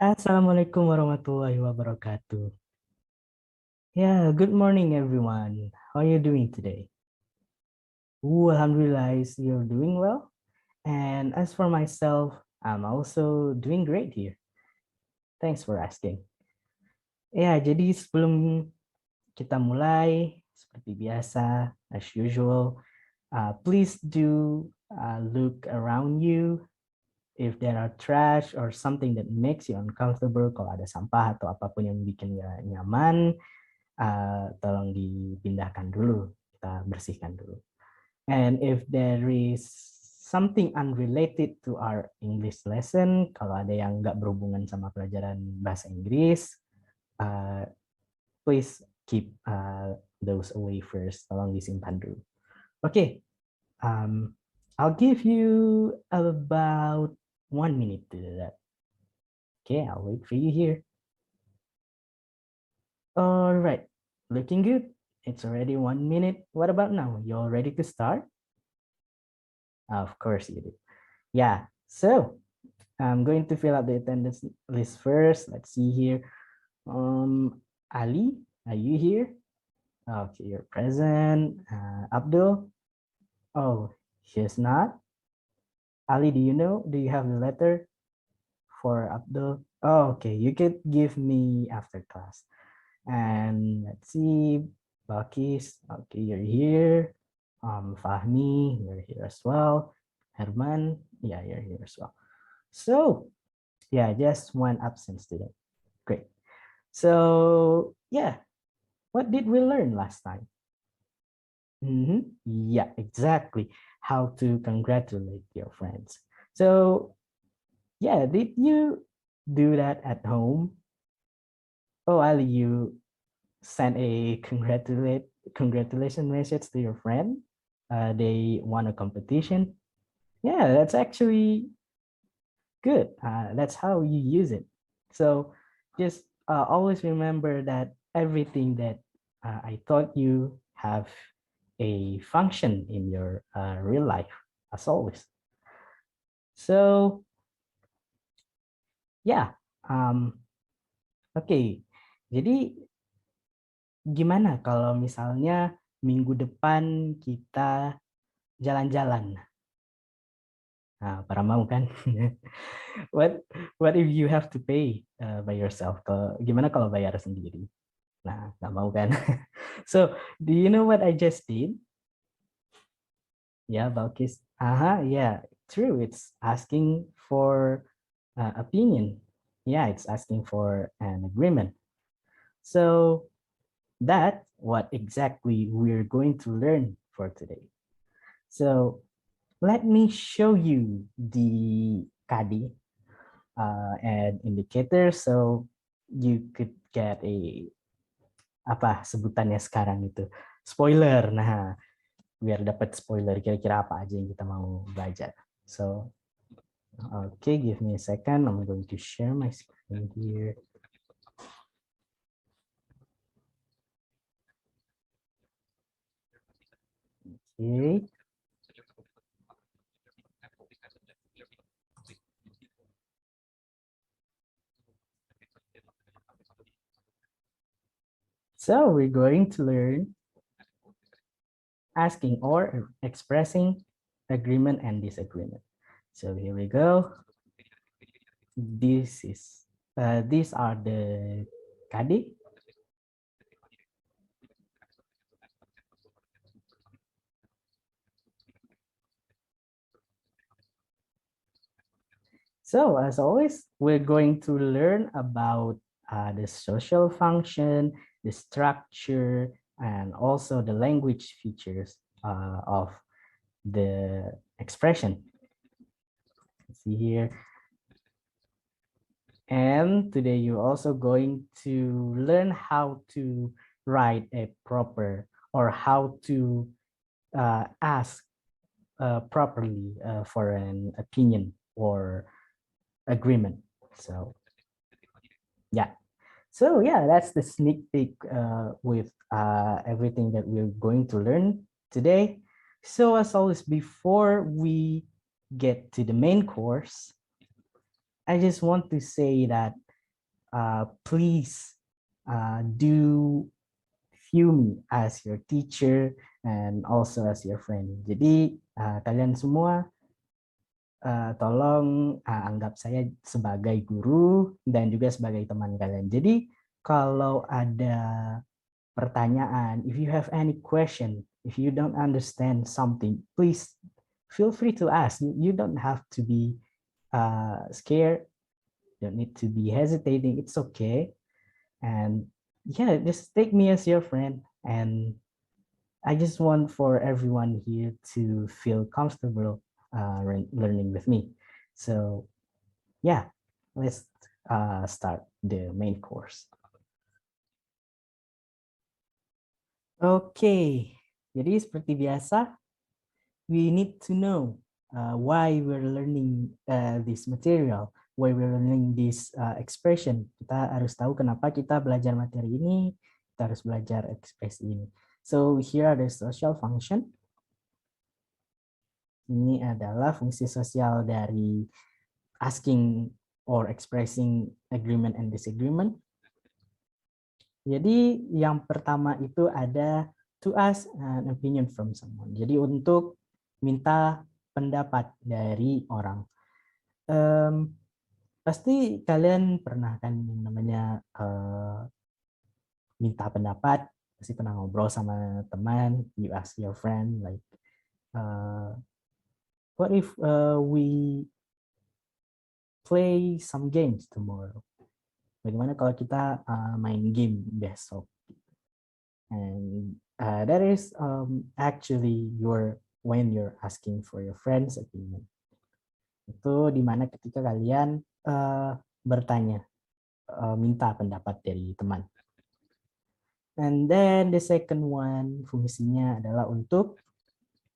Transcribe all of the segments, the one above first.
Assalamualaikum warahmatullahi wabarakatuh. Yeah, good morning, everyone. How are you doing today? Alhamdulillah, you're doing well. And as for myself, I'm also doing great here. Thanks for asking. Ya, jadi sebelum kita mulai, seperti biasa, as usual, please do look around you. If there are trash or something that makes you uncomfortable, kalau ada sampah atau apapun yang bikin gak nyaman, tolong dipindahkan dulu, kita bersihkan dulu. And if there is something unrelated to our English lesson, kalau ada yang nggak berhubungan sama pelajaran bahasa Inggris, uh, please keep those away first. Tolong disimpan dulu. Okay, I'll give you about 1 minute to do that. Okay, I'll wait for you here. All right, looking good. It's already 1 minute. What about now? You all ready to start? Of course you do. Yeah, so I'm going to fill out the attendance list first. Let's see here. Ali, are you here? Okay, you're present. Abdul? Oh, she's not. Ali, do you have the letter for Abdul? Oh, okay, you could give me after class. And let's see, Bakis, okay, you're here. Fahmi, you're here as well. Herman, yeah, you're here as well. So, yeah, just one absent student. Great. So, yeah, what did we learn last time? Yeah, exactly. How to congratulate your friends. So, yeah, did you do that at home? Oh, Ali, you sent a congratulation message to your friend. They won a competition. Yeah, that's actually good. That's how you use it. So just always remember that everything that I taught you have a function in your real life, as always. So yeah, oke. Okay. Jadi gimana kalau misalnya minggu depan kita jalan-jalan? Nah, para mau kan? What what if you have to pay by yourself? Gimana kalau bayar sendiri? Nah, nggak mau kan? So, do you know what I just did? Yeah, Balkis. Yeah, true. It's asking for opinion. Yeah, it's asking for an agreement. So, that's what exactly we're going to learn for today. So, let me show you the KADI and indicator so you could get a apa sebutannya sekarang itu spoiler. Nah, biar dapat spoiler kira-kira apa aja yang kita mau belajar. So, okay, give me a second. I'm going to share my screen here. Okay. So we're going to learn asking or expressing agreement and disagreement. So here we go. These are the KADI. So as always, we're going to learn about the social function, the structure, and also the language features of the expression. Let's see here. And today you're also going to learn how to write a proper or how to ask properly for an opinion or agreement. So yeah. So yeah, that's the sneak peek with everything that we're going to learn today. So as always, before we get to the main course, I just want to say that please do view me as your teacher and also as your friend. Jadi kalian semua tolong anggap saya sebagai guru dan juga sebagai teman kalian. Jadi kalau ada pertanyaan, if you have any question, if you don't understand something, please feel free to ask. You don't have to be scared. You don't need to be hesitating. It's okay. And yeah, just take me as your friend. And I just want for everyone here to feel comfortable learning with me. So yeah, let's start the main course. Oke, jadi seperti biasa, we need to know why we're learning this material, why we're learning this expression. Kita harus tahu kenapa kita belajar materi ini, kita harus belajar ekspresi ini. So here are the social function. Ini adalah fungsi sosial dari asking or expressing agreement and disagreement. Jadi yang pertama itu ada to ask an opinion from someone. Jadi untuk minta pendapat dari orang. Pasti kalian pernah kan namanya minta pendapat, pasti pernah ngobrol sama teman, you ask your friend like, what if we play some games tomorrow? Bagaimana kalau kita main game besok? And that is actually when you're asking for your friend's opinion. Itu dimana ketika kalian bertanya, minta pendapat dari teman. And then the second one fungsinya adalah untuk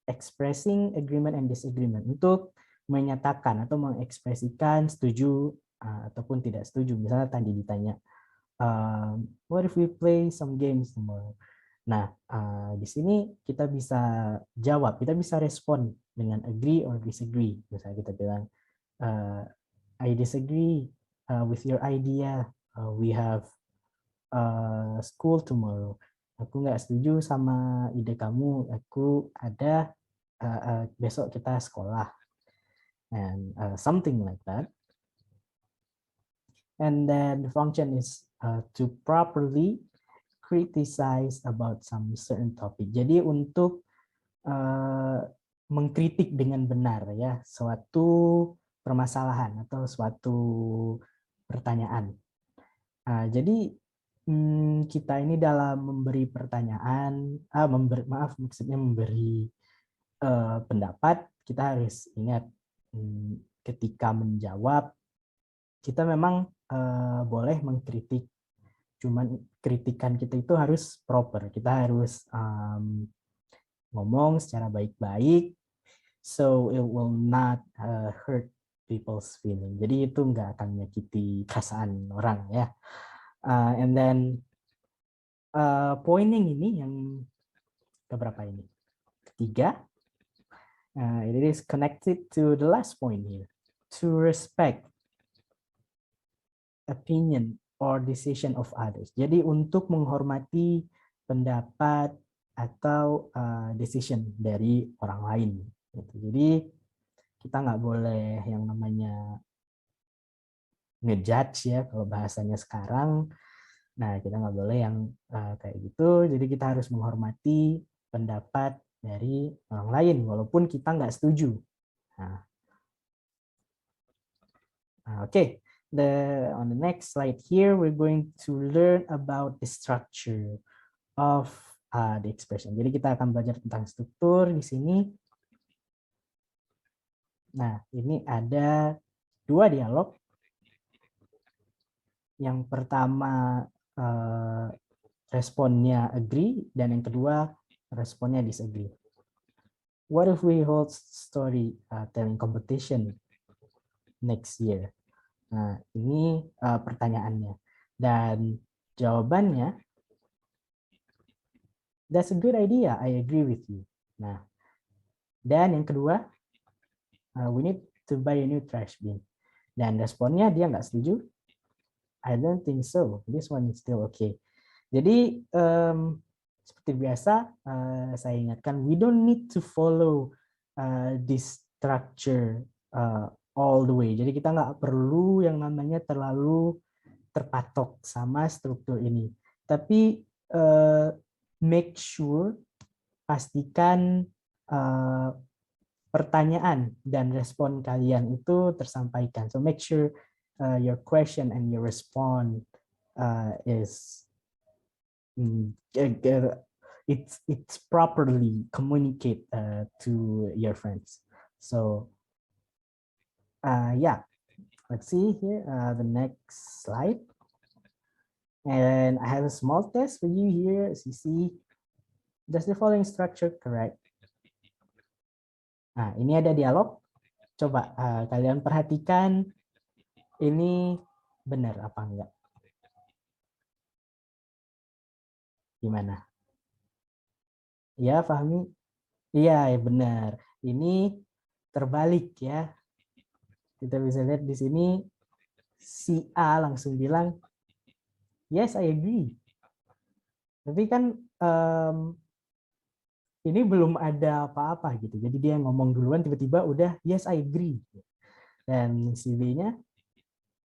expressing agreement and disagreement, untuk menyatakan atau mengekspresikan setuju ataupun tidak setuju. Misalnya tadi ditanya, what if we play some games tomorrow? Nah, di sini kita bisa jawab, kita bisa respon dengan agree or disagree. Misalnya kita bilang, I disagree with your idea. We have school tomorrow. Aku nggak setuju sama ide kamu. Aku ada besok kita sekolah. And something like that. And then the function is to properly criticize about some certain topic. Jadi untuk mengkritik dengan benar ya suatu permasalahan atau suatu pertanyaan. Jadi kita ini dalam memberi pertanyaan, maksudnya memberi pendapat, kita harus ingat ketika menjawab kita memang boleh mengkritik, cuman kritikan kita itu harus proper, kita harus ngomong secara baik-baik, so it will not hurt people's feeling. Jadi itu nggak akan menyakiti perasaan orang ya. And then pointing ini yang keberapa ini? Ketiga. It is connected to the last point here. To respect opinion or decision of others. Jadi untuk menghormati pendapat atau decision dari orang lain. Jadi kita nggak boleh yang namanya ngejudge ya kalau bahasanya sekarang. Nah kita nggak boleh yang kayak gitu. Jadi kita harus menghormati pendapat dari orang lain walaupun kita nggak setuju. Okay. On the next slide here, we're going to learn about the structure of the expression. Jadi kita akan belajar tentang struktur di sini. Nah, ini ada dua dialog. Yang pertama responnya agree dan yang kedua responnya disagree. What if we hold story telling competition next year? Nah, ini pertanyaannya. Dan jawabannya, that's a good idea, I agree with you. Nah, dan yang kedua, we need to buy a new trash bin. Dan responnya dia nggak setuju, I don't think so. This one is still okay. Jadi seperti biasa saya ingatkan, we don't need to follow this structure all the way. Jadi kita nggak perlu yang namanya terlalu terpatok sama struktur ini. Tapi make sure, pastikan pertanyaan dan respon kalian itu tersampaikan. So make sure your question and your response is it's properly communicate to your friends. So yeah, let's see here the next slide. And I have a small test for you here. As you see, does the following structure correct? Nah, ini ada dialog. Coba kalian perhatikan ini benar apa enggak? Gimana? Ya, Fahmi? Iya, ya benar. Ini terbalik ya. Kita bisa lihat di sini si A langsung bilang, yes, I agree. Tapi kan ini belum ada apa-apa gitu. Jadi dia ngomong duluan, tiba-tiba udah, yes, I agree. Dan si B-nya,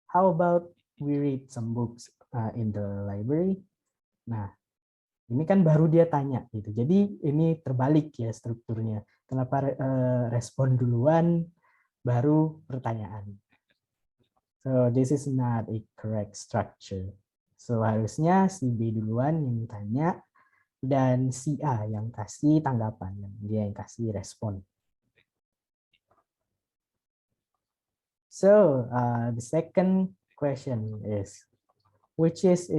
how about we read some books in the library? Nah, ini kan baru dia tanya gitu. Jadi ini terbalik ya strukturnya. Kenapa respon duluan baru pertanyaan? So this is not a correct structure. So harusnya si B duluan yang tanya dan si A yang kasih tanggapan, dia yang kasih respon. So the second question is, which is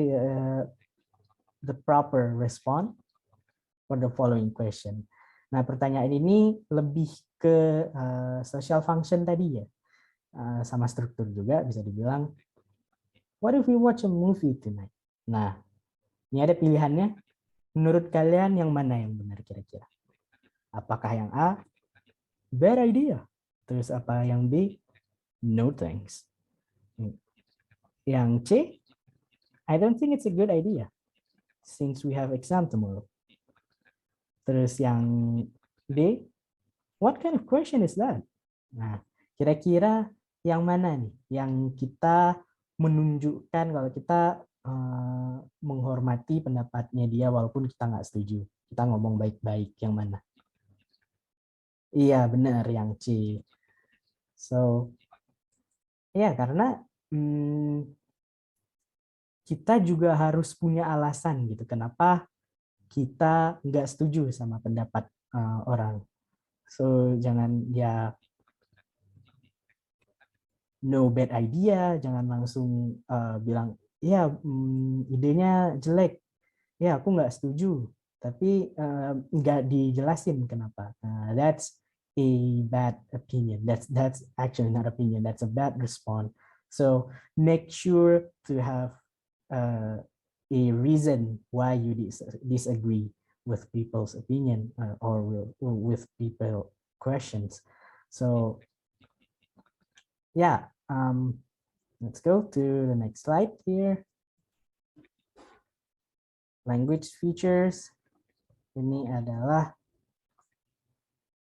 the proper response for the following question. Nah, pertanyaan ini lebih ke social function tadi ya, sama struktur juga bisa dibilang. What if we watch a movie tonight? Nah, ini ada pilihannya. Menurut kalian yang mana yang benar kira-kira? Apakah yang A, bad idea? Terus apa yang B, no thanks? Yang C, I don't think it's a good idea since we have exam tomorrow. Terus yang D, what kind of question is that? Nah, kira-kira yang mana nih yang kita menunjukkan kalau kita menghormati pendapatnya dia walaupun kita nggak setuju. Kita ngomong baik-baik, yang mana? Iya, benar, yang C. So, ya karena kita juga harus punya alasan gitu kenapa kita nggak setuju sama pendapat orang. So jangan ya no bad idea, jangan langsung bilang ya idenya jelek, ya aku nggak setuju, tapi nggak dijelasin kenapa. That's a bad opinion. That's actually not opinion. That's a bad response. So make sure to have a reason why you disagree with people's opinion or with people questions. So yeah, let's go to the next slide here. Language features. Ini adalah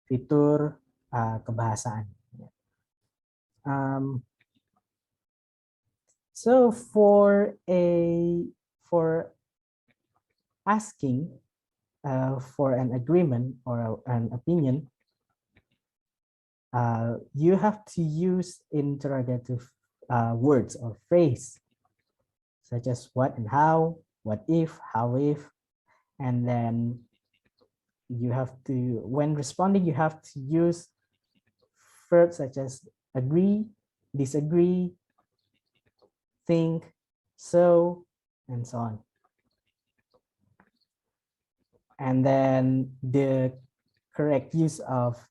fitur kebahasaan. So for asking for an agreement or an opinion, you have to use interrogative words or phrase, such as what and how, what if, how if, and then you have to, when responding, you have to use verbs such as agree, disagree, think, so, and so on. And then the correct use of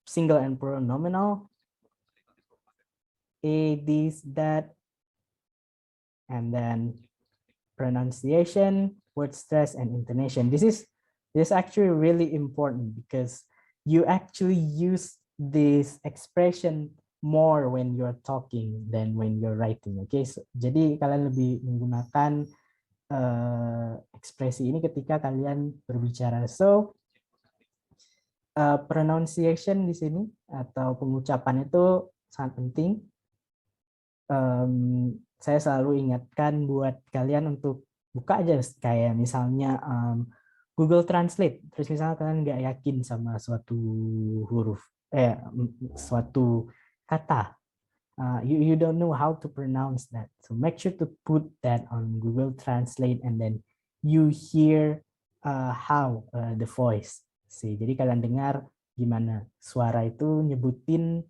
single and pronominal, a, this, that, and then pronunciation, word stress, and intonation. This is actually really important because you actually use this expression more when you're talking than when you're writing. Oke, jadi kalian lebih menggunakan ekspresi ini ketika kalian berbicara. So, pronunciation di sini atau pengucapan itu sangat penting. Saya selalu ingatkan buat kalian untuk buka aja kayak misalnya Google Translate. Terus misalnya kalian nggak yakin sama suatu huruf, suatu kata. You don't know how to pronounce that. So make sure to put that on Google Translate and then you hear how the voice. Jadi kalian dengar gimana suara itu nyebutin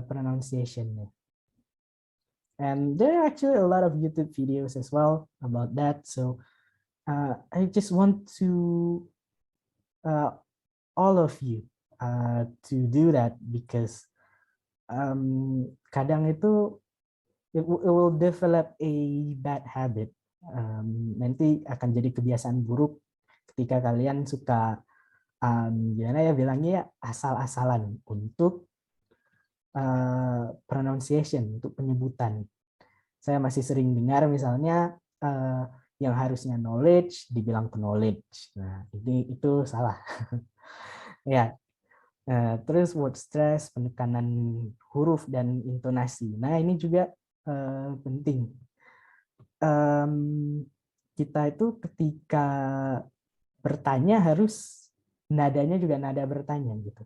pronunciation-nya. And there are actually a lot of YouTube videos as well about that. So I just want to all of you to do that because kadang itu it will develop a bad habit. Nanti akan jadi kebiasaan buruk ketika kalian suka gimana ya bilangnya ya asal-asalan untuk pronunciation, untuk penyebutan. Saya masih sering dengar misalnya yang harusnya knowledge dibilang knowledge. Nah, itu salah. Ya. Terus word stress, penekanan huruf dan intonasi. Nah, ini juga penting. Kita itu ketika bertanya harus nadanya juga nada bertanya gitu.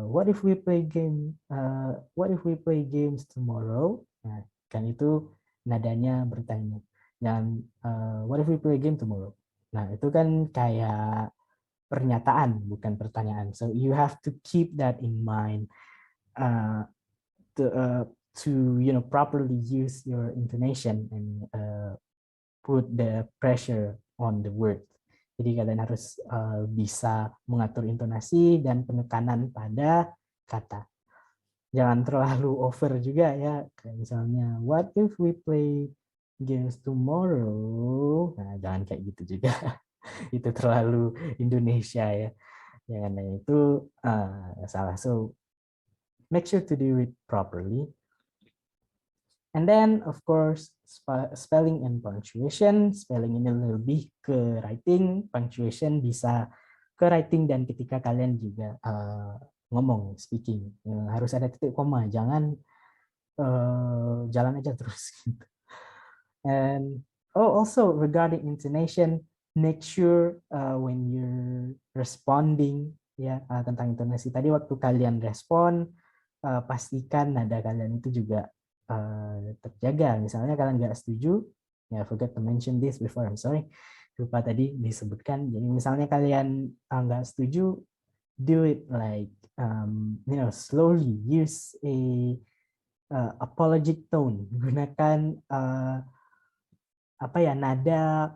What if we play game? What if we play games tomorrow? Nah, kan itu nadanya bertanya. Dan what if we play game tomorrow? Nah, itu kan kayak pernyataan bukan pertanyaan. So you have to keep that in mind to properly use your intonation and put the pressure on the word. Jadi kalian harus bisa mengatur intonasi dan penekanan pada kata. Jangan terlalu over juga ya. Kayak misalnya, what if we play games tomorrow? Nah, jangan kayak gitu juga. Itu terlalu Indonesia ya. Jangan itu salah. So, make sure to do it properly. And then, of course, spelling and punctuation. Spelling ini lebih ke writing, punctuation bisa ke writing dan ketika kalian juga ngomong, speaking. Harus ada titik koma, jangan jalan aja terus. And also regarding intonation, make sure when you're responding ya tentang intonasi tadi waktu kalian respon, pastikan nada kalian itu juga terjaga. Misalnya kalian nggak setuju, ya forget to mention this before, I'm sorry, lupa tadi disebutkan. Jadi misalnya kalian nggak setuju, do it like slowly, use a apologetic tone, gunakan apa ya nada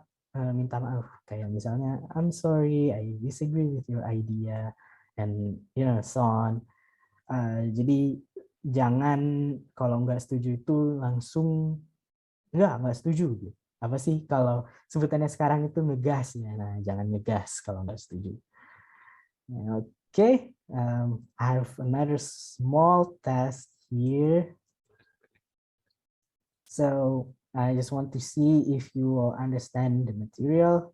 minta maaf kayak misalnya I'm sorry, I disagree with your idea and so on. Jadi jangan kalau nggak setuju itu langsung nggak setuju gitu. Apa sih kalau sebutannya sekarang itu ngegas ya. Nah, jangan ngegas kalau nggak setuju. Okay, I have another small task here. So I just want to see if you will understand the material.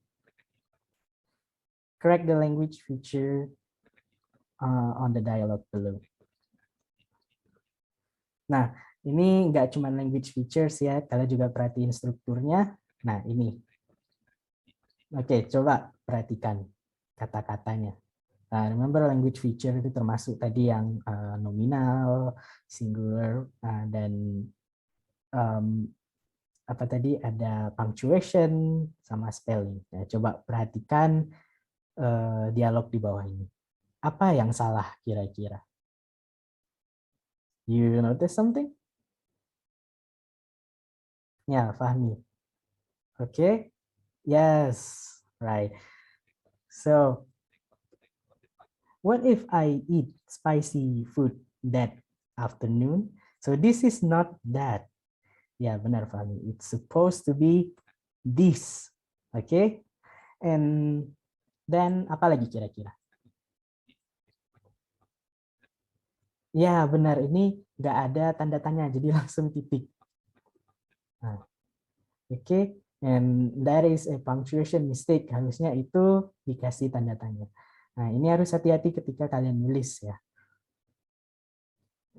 Correct the language feature on the dialogue below. Nah, ini nggak cuma language features ya, kalian juga perhatiin strukturnya. Nah, ini. Oke, coba perhatikan kata-katanya. Nah, remember language feature itu termasuk tadi yang nominal, singular, dan apa tadi ada punctuation sama spelling. Nah, coba perhatikan dialog di bawah ini. Apa yang salah kira-kira? You notice something? Ya, Fahmi. Okay. Yes, right. So, what if I eat spicy food that afternoon? So this is not that. Ya, benar Fahmi. It's supposed to be this. Okay. And then apa lagi kira-kira? Ya, benar. Ini nggak ada tanda tanya, jadi langsung titik. Nah, oke. And that is a punctuation mistake. Harusnya itu dikasih tanda tanya. Nah, ini harus hati-hati ketika kalian nulis ya.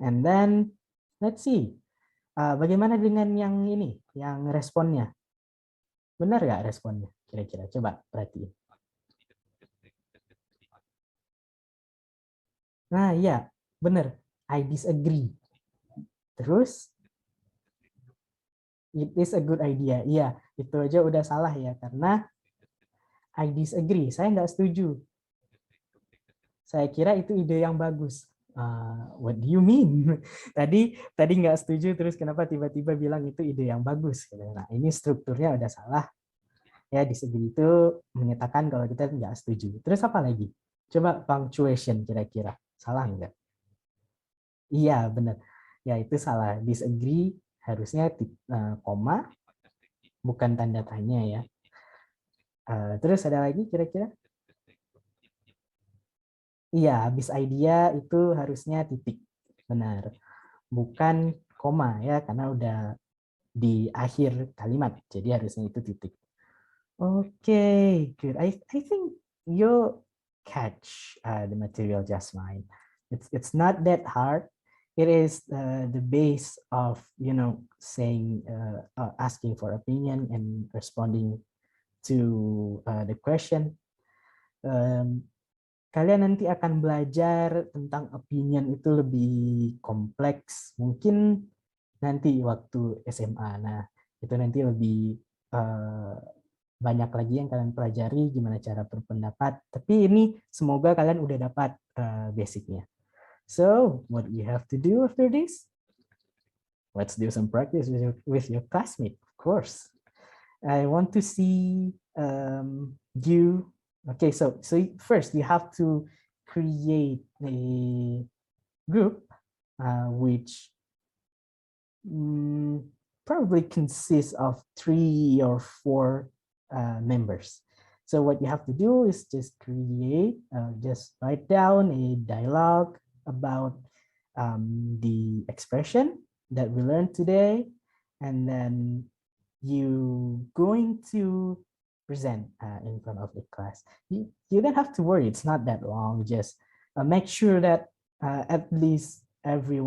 And then, let's see. Bagaimana dengan yang ini, yang responnya? Benar nggak responnya? Kira-kira, coba perhatiin. Nah, iya, benar. I disagree. Terus, it is a good idea. Iya, itu aja udah salah ya, karena I disagree. Saya nggak setuju. Saya kira itu ide yang bagus. What do you mean? Tadi nggak setuju, terus kenapa tiba-tiba bilang itu ide yang bagus? Nah, ini strukturnya udah salah. Ya, disagree itu menyatakan kalau kita nggak setuju. Terus apa lagi? Coba punctuation kira-kira. Salah nggak? Iya, benar. Ya, itu salah. Disagree harusnya koma, bukan tanda tanya ya. Terus ada lagi kira-kira? Iya, habis idea itu harusnya titik. Benar. Bukan koma ya, karena udah di akhir kalimat. Jadi harusnya itu titik. Okay, good. I think you catch the material just fine. It's not that hard. It is the base of saying asking for opinion and responding to the question. Um, Kalian nanti akan belajar tentang opinion itu lebih kompleks. Mungkin nanti waktu SMA. Nah, itu nanti lebih banyak lagi yang kalian pelajari gimana cara berpendapat. Tapi ini semoga kalian udah dapat basicnya. So, what you have to do after this? Let's do some practice with your classmate, of course. I want to see you. Okay, so first you have to create a group which probably consists of 3 or 4 members. So what you have to do is just write down a dialogue about the expression that we learned today, and then you going to present in front of the class. You don't have to worry, it's not that long. Just make sure that at least every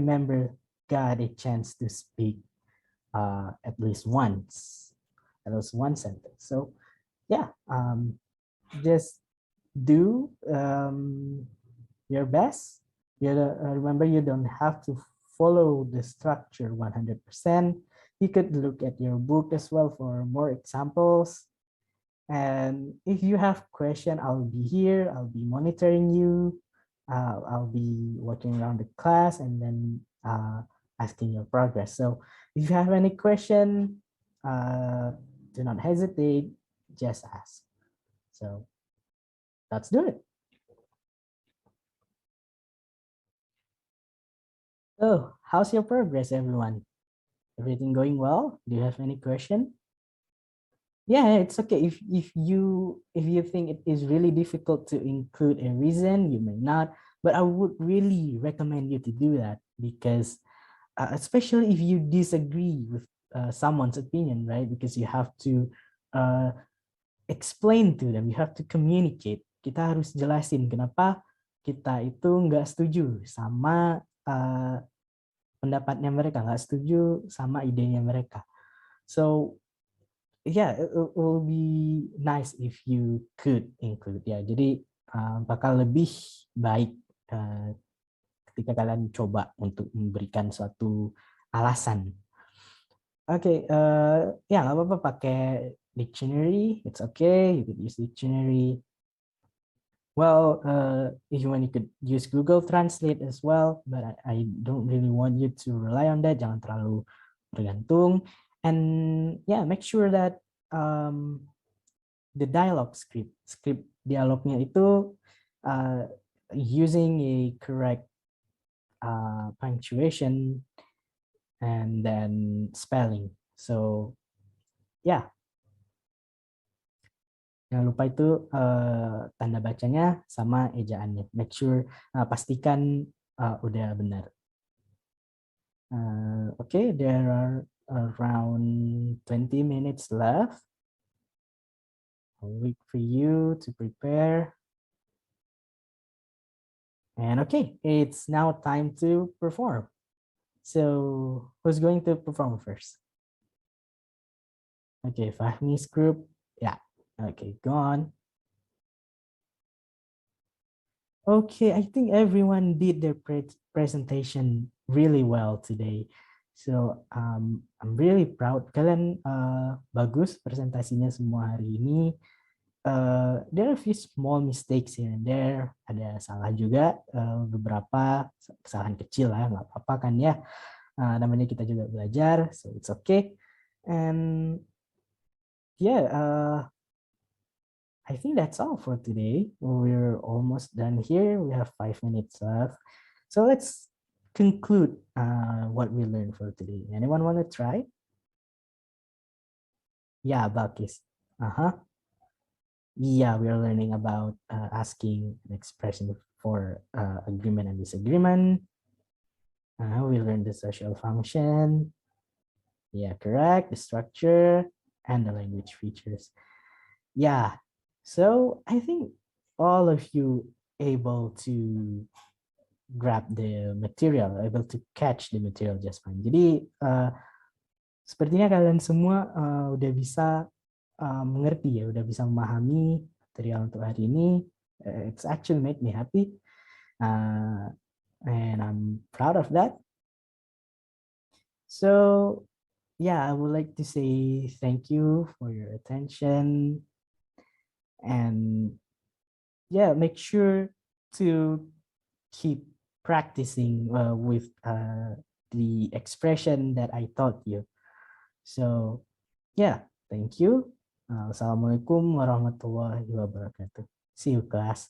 member got a chance to speak at least one sentence. So yeah, just do your best. Remember, you don't have to follow the structure 100%. You could look at your book as well for more examples. And if you have question, I'll be here. I'll be monitoring you. I'll be walking around the class and then asking your progress. So if you have any question, do not hesitate, just ask. So let's do it. So how's your progress, everyone? Everything going well? Do you have any question? Yeah, it's okay. If you think it is really difficult to include a reason, you may not. But I would really recommend you to do that because, especially if you disagree with someone's opinion, right? Because you have to uh, explain to them, you have to communicate. Kita harus jelasin kenapa kita itu nggak setuju sama pendapatnya mereka, nggak setuju sama idenya mereka. So yeah, it will be nice if you could include ya. Jadi bakal lebih baik ketika kalian coba untuk memberikan suatu alasan. Oke, ya nggak apa-apa pakai dictionary, it's okay. You could use dictionary. Well, if you want, you could use Google Translate as well, but I don't really want you to rely on that. Jangan terlalu bergantung. And yeah, make sure that the dialogue script dialognya itu using a correct punctuation and then spelling. So yeah. Jangan lupa itu tanda bacanya sama ejaannya. Make sure pastikan udah benar. Okay, there are around 20 minutes left. I'll wait for you to prepare. And okay, it's now time to perform. So who's going to perform first? Okay, Fahmi's group. Yeah. Okay, go on. Okay, I think everyone did their presentation really well today. So I'm really proud. Kalian bagus presentasinya semua hari ini. There are a few small mistakes here and there. Ada salah juga, beberapa kesalahan kecil lah, nggak apa-apa kan ya. Namanya kita juga belajar, so it's okay. And yeah, I think that's all for today. We're almost done here. We have 5 minutes left. So let's conclude what we learned for today. Anyone want to try? Yeah, Balkis. Uh-huh. Yeah, we are learning about asking an expression for agreement and disagreement. We learned the social function. Yeah, correct. The structure and the language features. Yeah, so I think all of you able to grab the material, able to catch the material just fine. Jadi sepertinya kalian semua udah bisa mengerti ya, udah bisa memahami material untuk hari ini. It's actually make me happy, and I'm proud of that. So yeah, I would like to say thank you for your attention, and yeah, make sure to keep practicing with the expression that I taught you. So yeah, thank you. Assalamualaikum warahmatullahi wabarakatuh. See you, class.